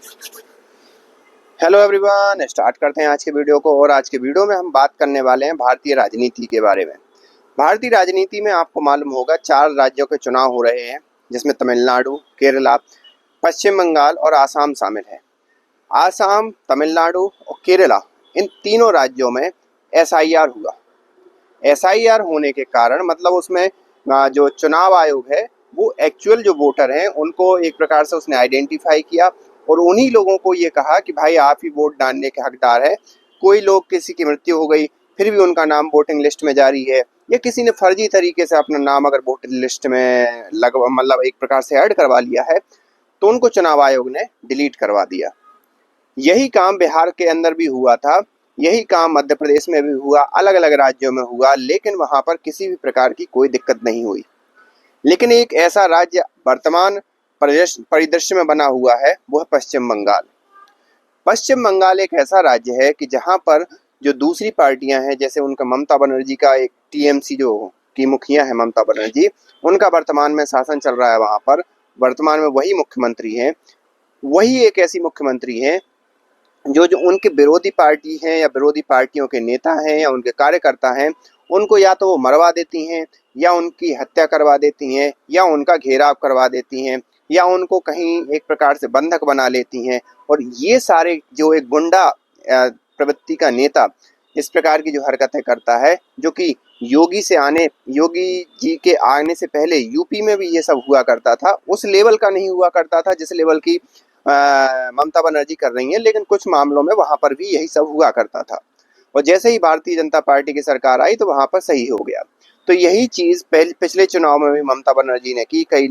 Hello everyone, start करते हैं आज के वीडियो को। और आज के वीडियो में हम बात करने वाले हैं भारतीय राजनीति के बारे में। भारतीय राजनीति में आपको मालूम होगा 4 राज्यों के चुनाव हो रहे हैं, जिसमें तमिलनाडु, केरला, पश्चिम बंगाल और आसाम शामिल है। आसाम, तमिलनाडु और केरला, इन तीनों राज्यों में एसआईआर हुआ। एसआईआर होने के कारण मतलब उसमें जो चुनाव आयोग है वो एक्चुअल जो वोटर हैं उनको एक प्रकार से उसने आइडेंटिफाई किया और उन्हीं लोगों को ये कहा कि भाई आप ही वोट डालने के हकदार हैं। कोई लोग, किसी की मृत्यु हो गई फिर भी उनका नाम वोटिंग लिस्ट में जारी है, या किसी ने फर्जी तरीके से अपना नाम अगर वोटिंग लिस्ट में मतलब एक प्रकार से ऐड करवा लिया है तो उनको चुनाव आयोग ने डिलीट करवा दिया। यही काम बिहार के अंदर भी हुआ था, यही काम मध्य प्रदेश में भी हुआ, अलग अलग राज्यों में हुआ, लेकिन वहां पर किसी भी प्रकार की कोई दिक्कत नहीं हुई। लेकिन एक ऐसा राज्य वर्तमान परिदृश्य में बना हुआ है, वो है पश्चिम बंगाल। पश्चिम बंगाल एक ऐसा राज्य है कि जहां पर जो दूसरी पार्टियां हैं, जैसे उनका ममता बनर्जी का एक टीएमसी जो की मुखिया है ममता बनर्जी, उनका वर्तमान में शासन चल रहा है। वहां पर वर्तमान में वही मुख्यमंत्री हैं। वही एक ऐसी मुख्यमंत्री हैं जो जो उनके विरोधी पार्टी हैं या विरोधी पार्टियों के नेता हैं या उनके कार्यकर्ता हैं, उनको या तो वो मरवा देती हैं या उनकी हत्या करवा देती हैं या उनका घेराव करवा देती हैं या उनको कहीं एक प्रकार से बंधक बना लेती हैं। और ये सारे जो एक गुंडा प्रवृत्ति का नेता इस प्रकार की जो हरकतें करता है, जो कि योगी जी के आने से पहले यूपी में भी ये सब हुआ करता था, उस लेवल का नहीं हुआ करता था जिस लेवल की ममता बनर्जी कर रही हैं, लेकिन कुछ मामलों में वहां पर भी यही सब हुआ करता था। और जैसे ही भारतीय जनता पार्टी की सरकार आई तो वहां पर सही हो गया। तो यही चीज पिछले चुनाव में भी ममता बनर्जी ने की। कई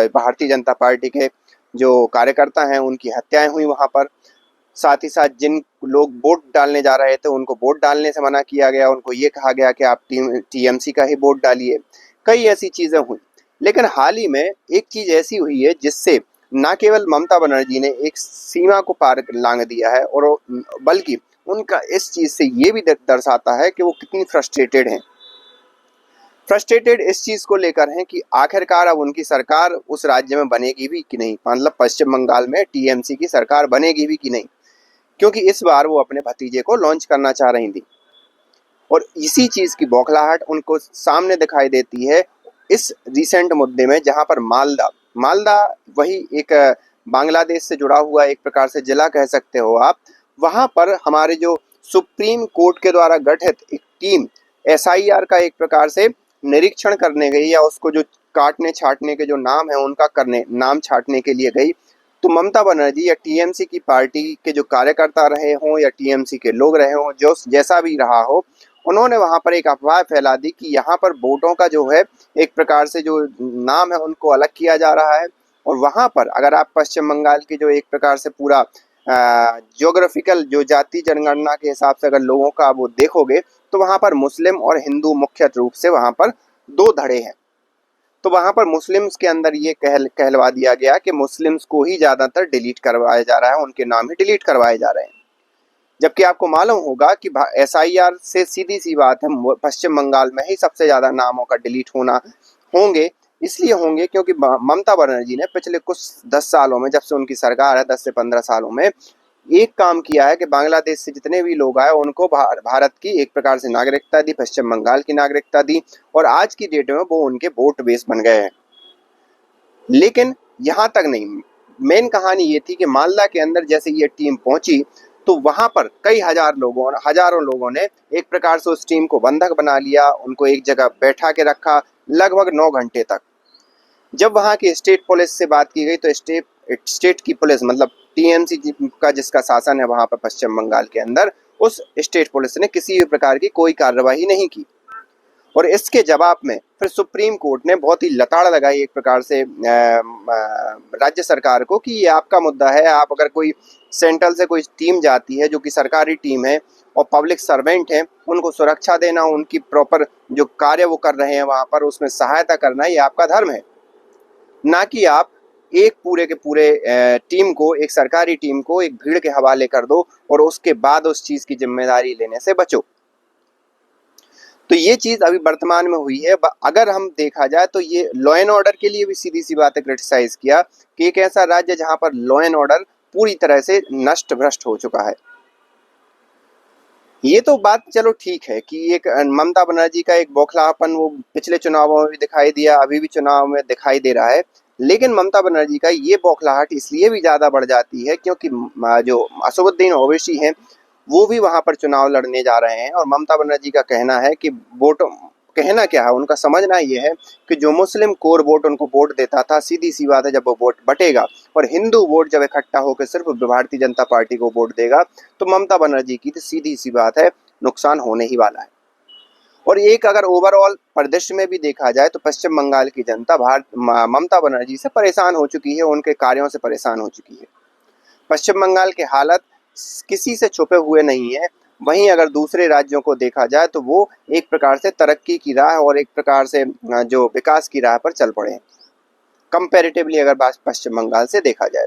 भारतीय जनता पार्टी के जो कार्यकर्ता हैं उनकी हत्याएं हुई वहां पर। साथ ही साथ जिन लोग वोट डालने जा रहे थे उनको वोट डालने से मना किया गया, उनको ये कहा गया कि आप टीएमसी का ही वोट डालिए। कई ऐसी चीजें हुई। लेकिन हाल ही में एक चीज ऐसी हुई है जिससे न केवल ममता बनर्जी ने एक सीमा को पार लांग दिया है, और बल्कि उनका इस चीज से ये भी दर्शाता है कि वो कितनी फ्रस्ट्रेटेड हैं। फ्रस्ट्रेटेड इस चीज को लेकर हैं कि आखिरकार अब उनकी सरकार उस राज्य में बनेगी भी कि नहीं, मतलब पश्चिम बंगाल में टीएमसी की सरकार बनेगी भी कि नहीं, क्योंकि इस बार वो अपने भतीजे को लॉन्च करना चाह रही थी। और इसी चीज की बौखलाहट उनको सामने दिखाई देती है इस रिसेंट मुद्दे में, जहां पर मालदा वही एक बांग्लादेश से जुड़ा हुआ एक प्रकार से जिला कह सकते हो आप। वहां पर हमारे जो सुप्रीम कोर्ट के द्वारा गठित एक टीम एसआईआर का एक प्रकार से निरीक्षण करने गई, या उसको जो काटने छाटने के जो नाम है उनका नाम छाटने के लिए गई। तो ममता बनर्जी या टीएमसी की पार्टी के जो कार्यकर्ता रहे हों या टीएमसी के लोग रहे हों, जो जैसा भी रहा हो, उन्होंने वहां पर एक अफवाह फैला दी कि यहाँ पर वोटों का जो है एक प्रकार से जो नाम है उनको अलग किया जा रहा है। और वहां पर अगर आप पश्चिम बंगाल की जो एक प्रकार से पूरा ज्योग्राफिकल जो जाति जनगणना के हिसाब से अगर लोगों का वो देखोगे तो वहां पर मुस्लिम और हिंदू मुख्य रूप से वहां पर 2 धड़े हैं। तो वहां पर मुस्लिम्स के अंदर ये कहलवा दिया गया कि मुस्लिम्स को ही ज्यादातर डिलीट करवाया जा रहा है, उनके नाम ही डिलीट करवाए जा रहे हैं। जबकि आपको मालूम होगा कि एसआईआर से सीधी सी बात है, पश्चिम बंगाल में ही सबसे ज्यादा नामों का डिलीट होंगे। इसलिए होंगे क्योंकि ममता बनर्जी ने पिछले कुछ 10 सालों में, जब से उनकी सरकार है 10 से 15 सालों में, एक काम किया है कि बांग्लादेश से जितने भी लोग आए उनको भारत की एक प्रकार से नागरिकता दी, पश्चिम बंगाल की नागरिकता दी, और आज की डेट में वो उनके वोट बेस बन गए हैं। लेकिन यहाँ तक नहीं, मेन कहानी ये थी कि मालदा के अंदर जैसे ये टीम पहुंची तो वहां पर कई हजारों लोगों ने एक प्रकार से उस टीम को बंधक बना लिया, उनको एक जगह बैठा के रखा लगभग 9 घंटे तक। जब वहां की स्टेट पुलिस से बात की गई तो स्टेट की पुलिस, मतलब टीएमसी का जिसका शासन है वहां पर पश्चिम बंगाल के अंदर, उस स्टेट पुलिस ने किसी भी प्रकार की कोई कार्रवाई नहीं की। और इसके जवाब में फिर सुप्रीम कोर्ट ने बहुत ही लताड़ लगाई एक प्रकार से राज्य सरकार को कि ये आपका मुद्दा है। आप अगर कोई सेंट्रल से कोई टीम जाती है जो कि सरकारी टीम है और पब्लिक सर्वेंट है, उनको सुरक्षा देना, उनकी प्रॉपर जो कार्य वो कर रहे हैं वहां पर उसमें सहायता करना, ये आपका धर्म है, ना कि आप एक पूरे के पूरे टीम को, एक सरकारी टीम को एक भीड़ के हवाले कर दो और उसके बाद उस चीज की जिम्मेदारी लेने से बचो। तो ये चीज अभी वर्तमान में हुई है। अगर हम देखा जाए तो ये लॉ एंड ऑर्डर के लिए भी सीधी सी बात है क्रिटिसाइज किया कि एक ऐसा राज्य जहां पर लॉ एंड ऑर्डर पूरी तरह से नष्ट भ्रष्ट हो चुका है। ये तो बात चलो ठीक है कि एक ममता बनर्जी का एक बौखलापन वो पिछले चुनावों में भी दिखाई दिया, अभी भी चुनाव में दिखाई दे रहा है। लेकिन ममता बनर्जी का ये बौखलाहट इसलिए भी ज़्यादा बढ़ जाती है क्योंकि जो असदुद्दीन ओवैसी हैं वो भी वहाँ पर चुनाव लड़ने जा रहे हैं और ममता बनर्जी का कहना है कि वोट, कहना क्या है, उनका समझना ये है कि जो मुस्लिम कोर वोट उनको वोट देता था, सीधी सी बात है जब वो वोट बटेगा और हिंदू वोट जब इकट्ठा होकर सिर्फ भारतीय जनता पार्टी को वोट देगा तो ममता बनर्जी की तो सीधी सी बात है नुकसान होने ही वाला है। और एक अगर ओवरऑल परिदृश्य में भी देखा जाए तो पश्चिम बंगाल की जनता ममता बनर्जी से परेशान हो चुकी है, उनके कार्यों से परेशान हो चुकी है। पश्चिम बंगाल की हालत किसी से छुपे हुए नहीं है। वहीं अगर दूसरे राज्यों को देखा जाए तो वो एक प्रकार से तरक्की की राह और एक प्रकार से जो विकास की राह पर चल पड़े हैं कंपैरेटिवली अगर पश्चिम बंगाल से देखा जाए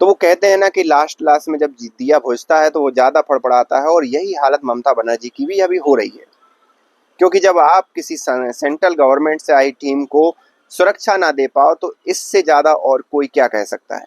तो वो कहते हैं ना कि लास्ट लास्ट में जब दिया बुझता है तो वो ज़्यादा फड़फड़ाता है और यही हालत ममता बनर्जी की भी अभी हो रही है। क्योंकि जब आप किसी सेंट्रल गवर्नमेंट से आई टीम को सुरक्षा ना दे पाओ तो इससे ज़्यादा और कोई क्या कह सकता है।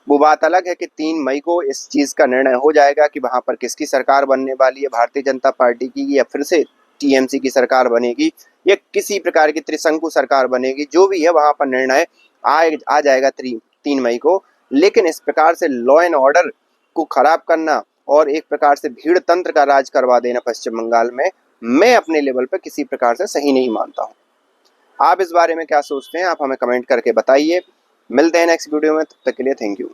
वो बात अलग है कि 3 मई को इस चीज़ का निर्णय हो जाएगा कि वहाँ पर किसकी सरकार बनने वाली है, भारतीय जनता पार्टी की या फिर से टीएमसी की सरकार बनेगी या किसी प्रकार की त्रिशंकु सरकार बनेगी। जो भी है वहाँ पर निर्णय आ जाएगा 3 मई को। लेकिन इस प्रकार से लॉ एंड ऑर्डर को खराब करना और एक प्रकार से भीड़ तंत्र का राज करवा देना पश्चिम बंगाल में, मैं अपने लेवल पर किसी प्रकार से सही नहीं मानता हूँ। आप इस बारे में क्या सोचते हैं, आप हमें कमेंट करके बताइए। मिलते हैं नेक्स्ट वीडियो में, तब तक के लिए थैंक यू।